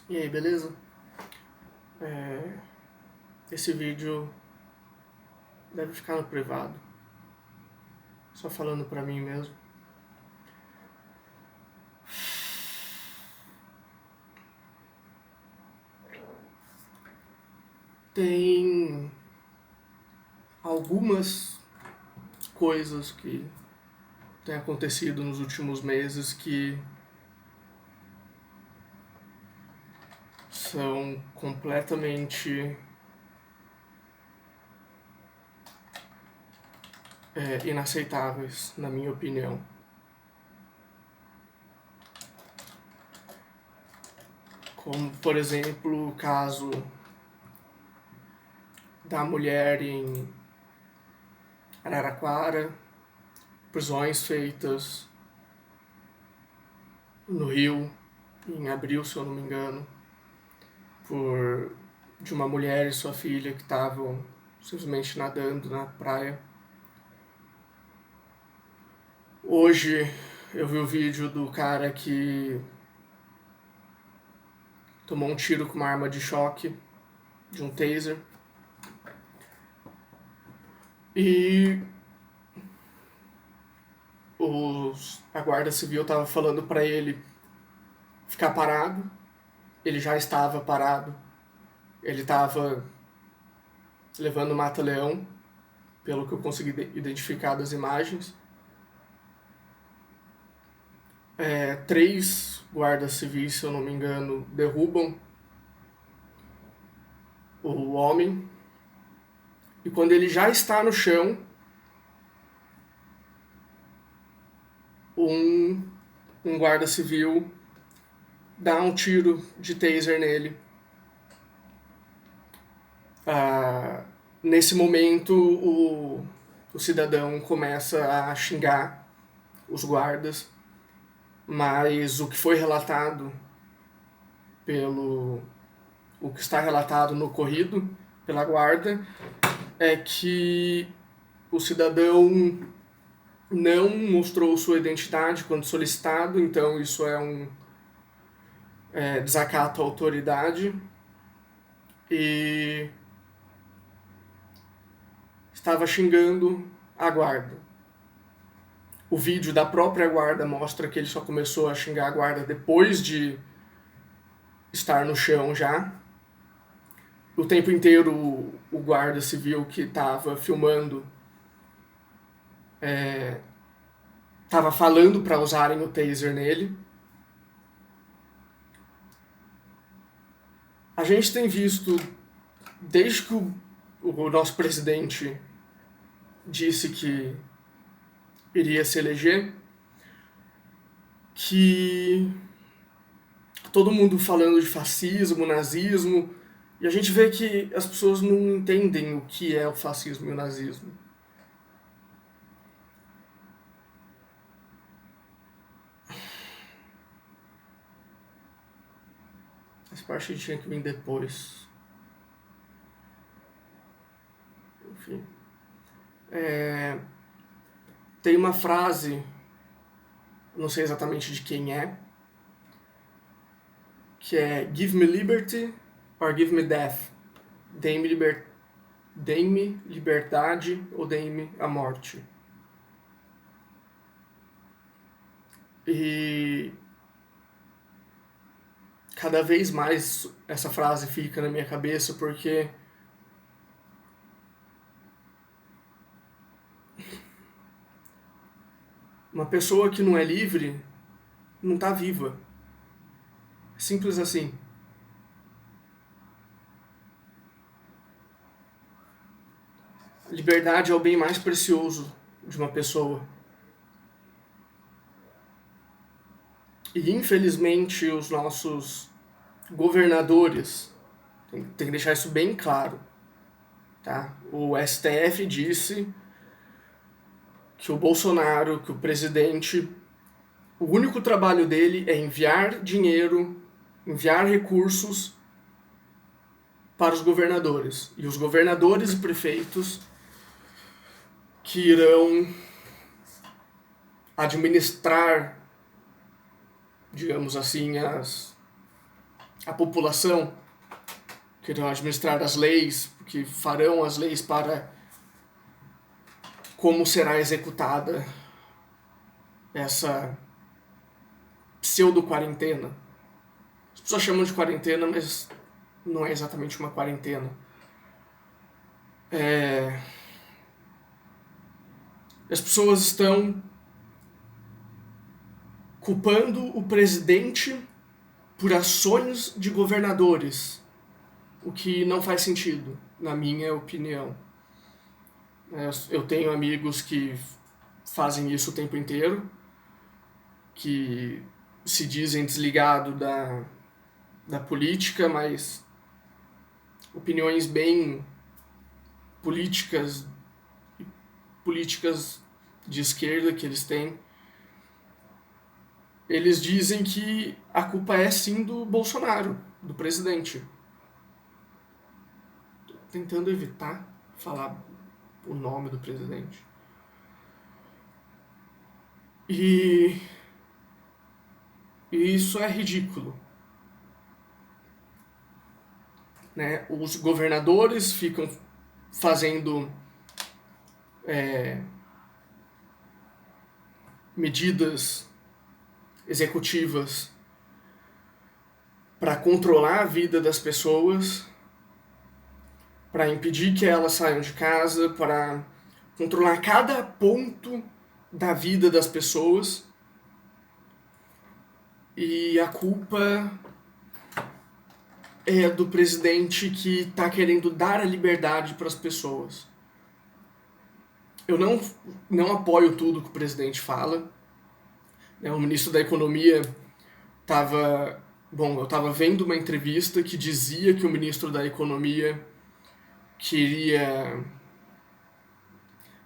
E aí, beleza? É, Esse vídeo deve ficar no privado, só falando pra mim mesmo. Tem algumas coisas que têm acontecido nos últimos meses que são completamente inaceitáveis, na minha opinião. Como, por exemplo, o caso da mulher em Araraquara, prisões feitas no Rio, em abril, se eu não me engano, de uma mulher e sua filha que estavam simplesmente nadando na praia. Hoje eu vi o vídeo do cara que tomou um tiro com uma arma de choque, de um taser. E a guarda civil estava falando para ele ficar parado. Ele já estava parado. Ele estava levando mata-leão, pelo que eu consegui identificar das imagens. 3 guardas civis, se eu não me engano, derrubam o homem. E quando ele já está no chão, um guarda civil dá um tiro de taser nele. Nesse momento, o cidadão começa a xingar os guardas, mas o que foi relatado o que está relatado no ocorrido pela guarda é que o cidadão não mostrou sua identidade quando solicitado, então isso é um desacato à autoridade, e estava xingando a guarda. O vídeo da própria guarda mostra que ele só começou a xingar a guarda depois de estar no chão já. O tempo inteiro o guarda civil que estava filmando estava falando para usarem o taser nele. A gente tem visto, desde que o nosso presidente disse que iria se eleger, que todo mundo falando de fascismo, nazismo, e a gente vê que as pessoas não entendem o que é o fascismo e o nazismo. Essa parte tinha que vir depois. Enfim. Tem uma frase, não sei exatamente de quem é, que é Give me liberty or give me death. Dê-me liberdade ou dê-me a morte. E cada vez mais essa frase fica na minha cabeça porque uma pessoa que não é livre não está viva. Simples assim. Liberdade é o bem mais precioso de uma pessoa. E infelizmente os nossos governadores, tem que deixar isso bem claro, tá? O STF disse que o Bolsonaro, que o presidente, o único trabalho dele é enviar dinheiro, enviar recursos para os governadores. E os governadores e prefeitos que irão administrar, digamos assim, a população, que irão administrar as leis, que farão as leis para como será executada essa pseudo-quarentena. As pessoas chamam de quarentena, mas não é exatamente uma quarentena. As pessoas estão culpando o presidente por ações de governadores, o que não faz sentido, na minha opinião. Eu tenho amigos que fazem isso o tempo inteiro, que se dizem desligados da política, mas opiniões bem políticas de esquerda que eles têm. Eles dizem que a culpa é sim do Bolsonaro, do presidente. Tô tentando evitar falar o nome do presidente. E isso é ridículo. Né? Os governadores ficam fazendo medidas executivas para controlar a vida das pessoas, para impedir que elas saiam de casa, para controlar cada ponto da vida das pessoas. E a culpa é do presidente que está querendo dar a liberdade para as pessoas. Eu não apoio tudo que o presidente fala. O ministro da Economia estava... Bom, eu estava vendo uma entrevista que dizia que o ministro da Economia queria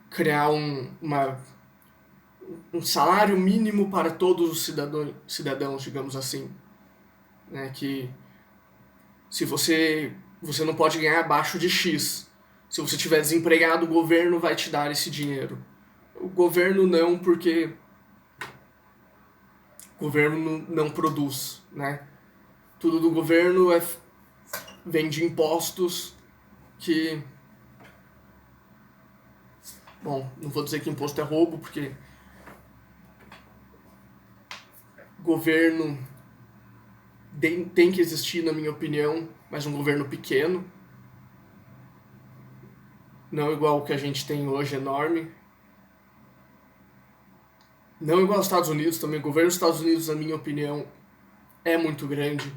criar um salário mínimo para todos os cidadãos, digamos assim. Né? Que se você não pode ganhar abaixo de X. Se você estiver desempregado, o governo vai te dar esse dinheiro. O governo não, porque o governo não produz, né? Tudo do governo vem de impostos que... Bom, não vou dizer que imposto é roubo, porque governo tem que existir, na minha opinião, mas um governo pequeno. Não igual o que a gente tem hoje, enorme. Não igual aos Estados Unidos também. O governo dos Estados Unidos, na minha opinião, é muito grande.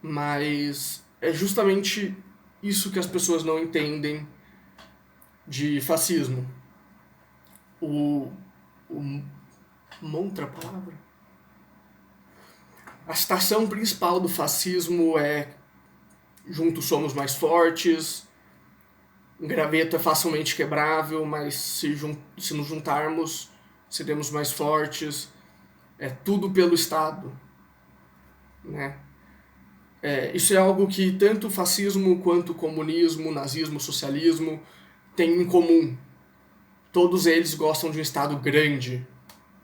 Mas é justamente isso que as pessoas não entendem de fascismo. Uma outra palavra? A citação principal do fascismo é: juntos somos mais fortes, um graveto é facilmente quebrável, mas se nos juntarmos, seremos mais fortes. É tudo pelo Estado. Né? Isso é algo que tanto o fascismo quanto o comunismo, nazismo, socialismo têm em comum. Todos eles gostam de um Estado grande.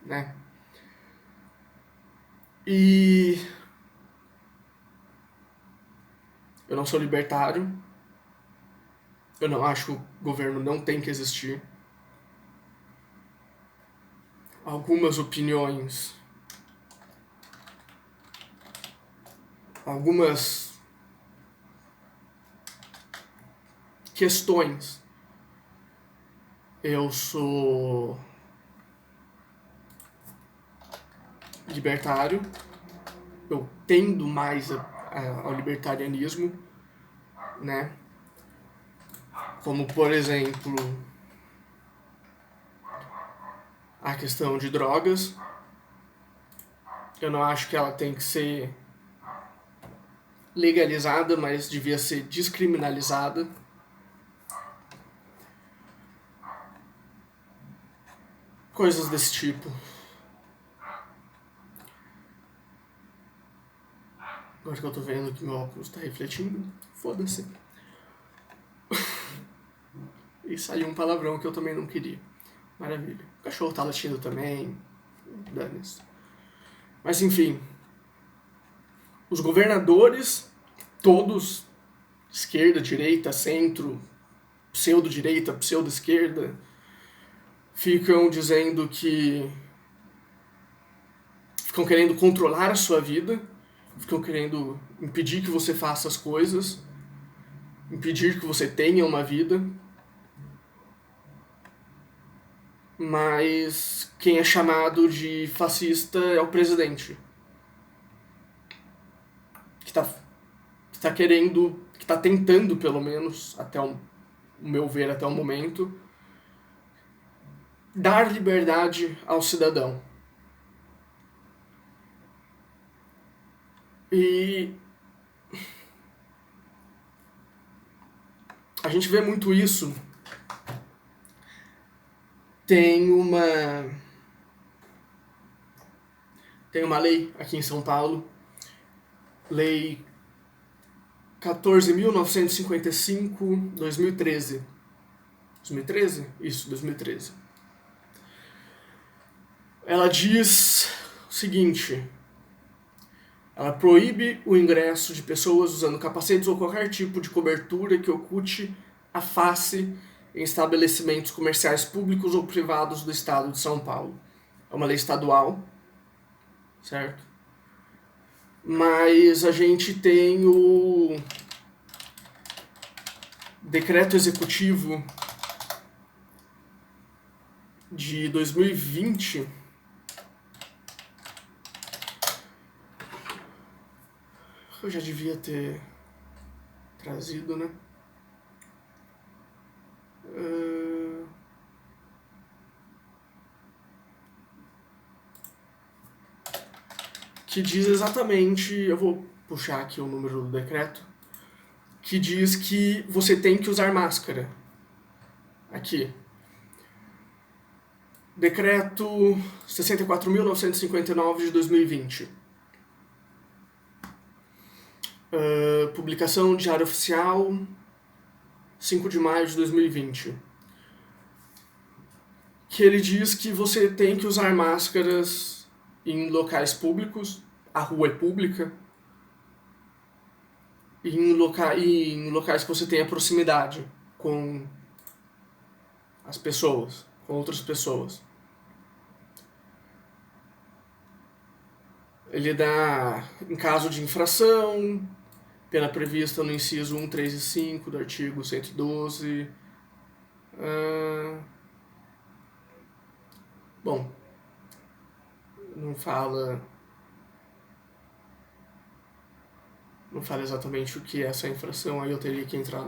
Né? E eu não sou libertário. Eu não acho que o governo não tem que existir. Algumas opiniões, algumas questões, eu sou libertário, eu tendo mais ao libertarianismo, né? Como, por exemplo, a questão de drogas. Eu não acho que ela tem que ser legalizada, mas devia ser descriminalizada. Coisas desse tipo. Agora que eu tô vendo que meu óculos tá refletindo, foda-se. E saiu um palavrão que eu também não queria. Maravilha. O cachorro tá latindo também. Dane-se. Mas enfim. Os governadores, todos, esquerda, direita, centro, pseudo-direita, pseudo-esquerda, ficam dizendo que ficam querendo controlar a sua vida, ficam querendo impedir que você faça as coisas, impedir que você tenha uma vida. Mas quem é chamado de fascista é o presidente, que tá querendo, que tá tentando, pelo menos, até o meu ver, até o momento, dar liberdade ao cidadão. E a gente vê muito isso. Tem uma lei aqui em São Paulo, Lei 14.955, 2013. 2013? Isso, 2013. Ela diz o seguinte: ela proíbe o ingresso de pessoas usando capacetes ou qualquer tipo de cobertura que oculte a face em estabelecimentos comerciais públicos ou privados do estado de São Paulo. É uma lei estadual, certo? Mas a gente tem o decreto executivo de 2020. Eu já devia ter trazido, né? Que diz exatamente, eu vou puxar aqui o número do decreto, que diz que você tem que usar máscara. Aqui. Decreto 64.959 de 2020. Publicação no Diário Oficial, 5 de maio de 2020. Que ele diz que você tem que usar máscaras em locais públicos, a rua é pública, e em locais que você tenha proximidade com as pessoas, com outras pessoas. Ele dá, em caso de infração, pena prevista no inciso 1, 3 e 5 do artigo 112. Bom, não fala exatamente o que é essa infração, aí eu teria que entrar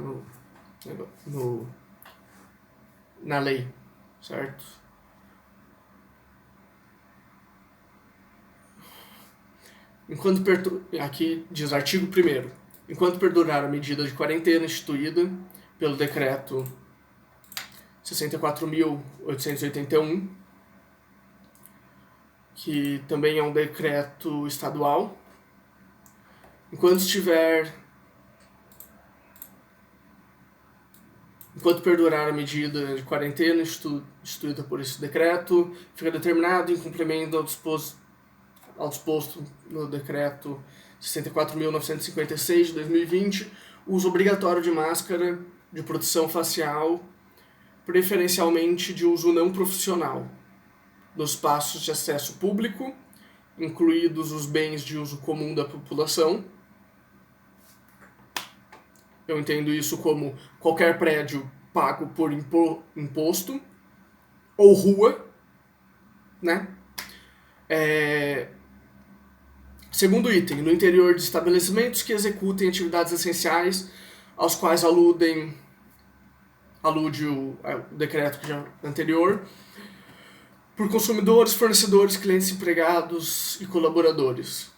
na lei, certo? Aqui diz artigo 1º. Enquanto perdurar a medida de quarentena instituída pelo decreto 64.881, que também é um decreto estadual, enquanto perdurar a medida de quarentena instituída por esse decreto, fica determinado em cumprimento ao disposto no decreto 64.956 de 2020, o uso obrigatório de máscara de proteção facial, preferencialmente de uso não profissional, nos espaços de acesso público, incluídos os bens de uso comum da população. Eu entendo isso como qualquer prédio pago por imposto, ou rua, né? Segundo item, no interior de estabelecimentos que executem atividades essenciais aos quais alude o decreto anterior, por consumidores, fornecedores, clientes, empregados e colaboradores.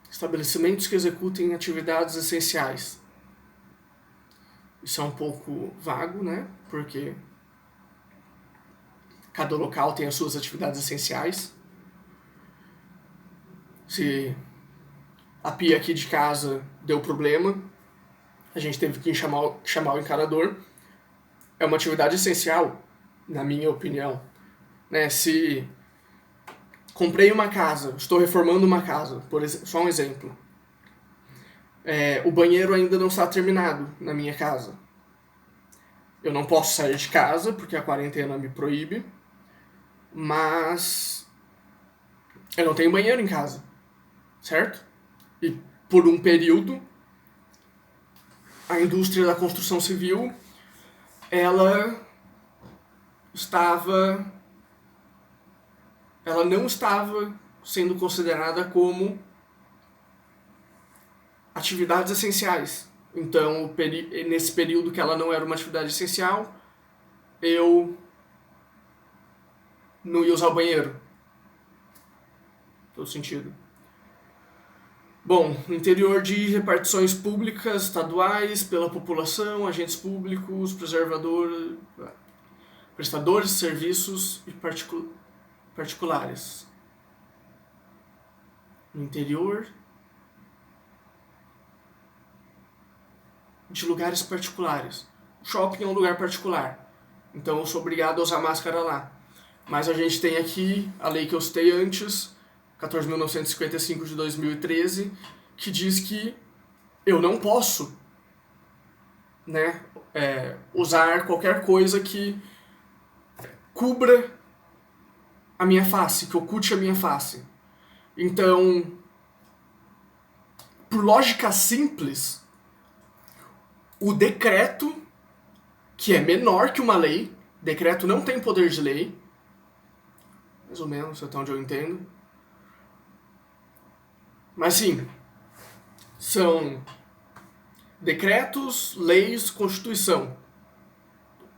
Estabelecimentos que executem atividades essenciais. Isso é um pouco vago, né? Porque cada local tem as suas atividades essenciais. Se a pia aqui de casa deu problema, a gente teve que chamar o encanador. é uma atividade essencial, na minha opinião. Né? Se comprei uma casa, estou reformando uma casa, só um exemplo. O banheiro ainda não está terminado na minha casa. Eu não posso sair de casa porque a quarentena me proíbe, mas eu não tenho banheiro em casa, certo? E por um período, a indústria da construção civil, ela não estava sendo considerada como atividades essenciais. Então, nesse período que ela não era uma atividade essencial, eu não ia usar o banheiro. Todo sentido. Bom, no interior de repartições públicas, estaduais, pela população, agentes públicos, prestadores de serviços e particulares. No interior de lugares particulares. O shopping é um lugar particular, então eu sou obrigado a usar máscara lá. Mas a gente tem aqui a lei que eu citei antes, 14.955 de 2013, que diz que eu não posso, né, usar qualquer coisa que cubra a minha face, que oculte a minha face. Então, por lógica simples, o decreto, que é menor que uma lei, decreto não tem poder de lei, mais ou menos, até onde eu entendo. Mas sim, são decretos, leis, constituição.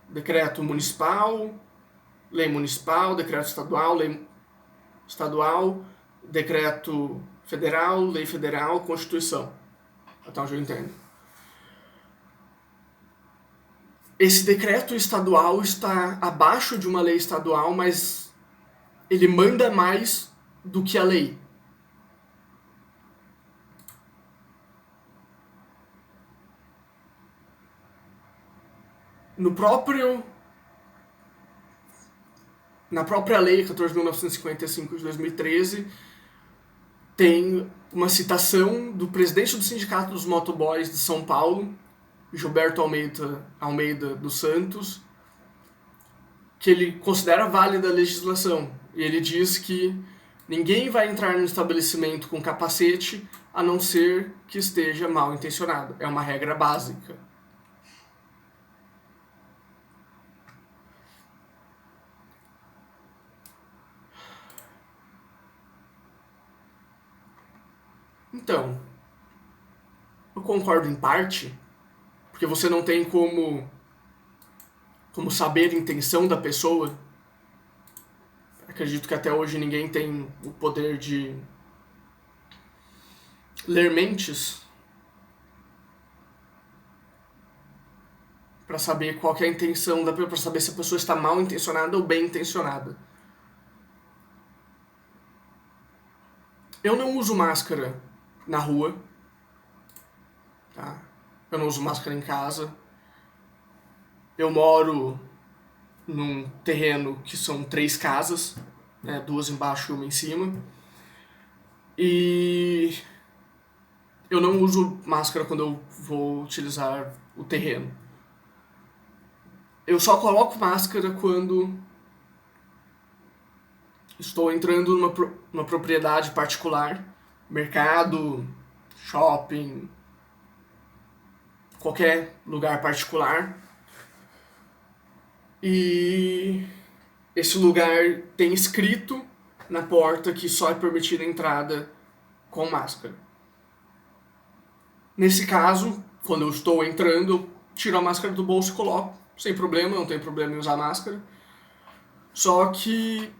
Decreto municipal, lei municipal, decreto estadual, lei estadual, decreto federal, lei federal, constituição. Até onde eu entendo. Esse decreto estadual está abaixo de uma lei estadual, mas ele manda mais do que a lei. Na própria lei 14.955 de 2013, tem uma citação do presidente do Sindicato dos Motoboys de São Paulo, Gilberto Almeida dos Santos, que ele considera válida a legislação. E ele diz que ninguém vai entrar no estabelecimento com capacete a não ser que esteja mal intencionado. É uma regra básica. Então, eu concordo em parte, porque você não tem como saber a intenção da pessoa. Acredito que até hoje ninguém tem o poder de ler mentes para saber qual que é a intenção da pessoa, para saber se a pessoa está mal intencionada ou bem intencionada. Eu não uso máscara na rua, tá? Eu não uso máscara em casa. Eu moro num terreno que são 3 casas, né, 2 embaixo e uma em cima. E eu não uso máscara quando eu vou utilizar o terreno. Eu só coloco máscara quando estou entrando numa propriedade particular, mercado, shopping, qualquer lugar particular. E esse lugar tem escrito na porta que só é permitida a entrada com máscara. Nesse caso, quando eu estou entrando, eu tiro a máscara do bolso e coloco, sem problema, não tem problema em usar máscara. Só que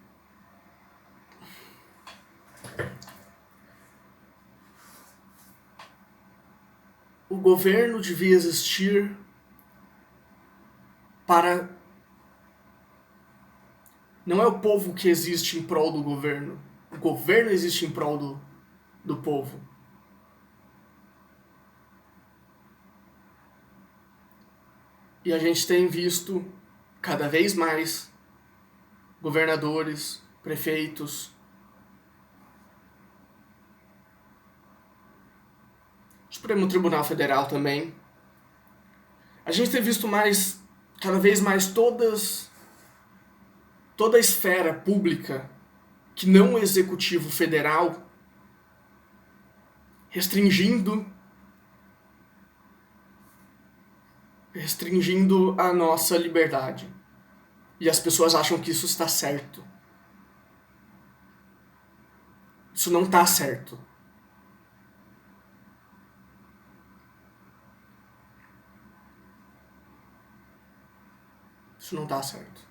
o governo devia existir para... Não é o povo que existe em prol do governo. O governo existe em prol do povo. E a gente tem visto cada vez mais governadores, prefeitos, Supremo Tribunal Federal também. A gente tem visto cada vez mais toda a esfera pública, que não o executivo federal, restringindo a nossa liberdade. E as pessoas acham que isso está certo. Isso não está certo. Isso não está certo.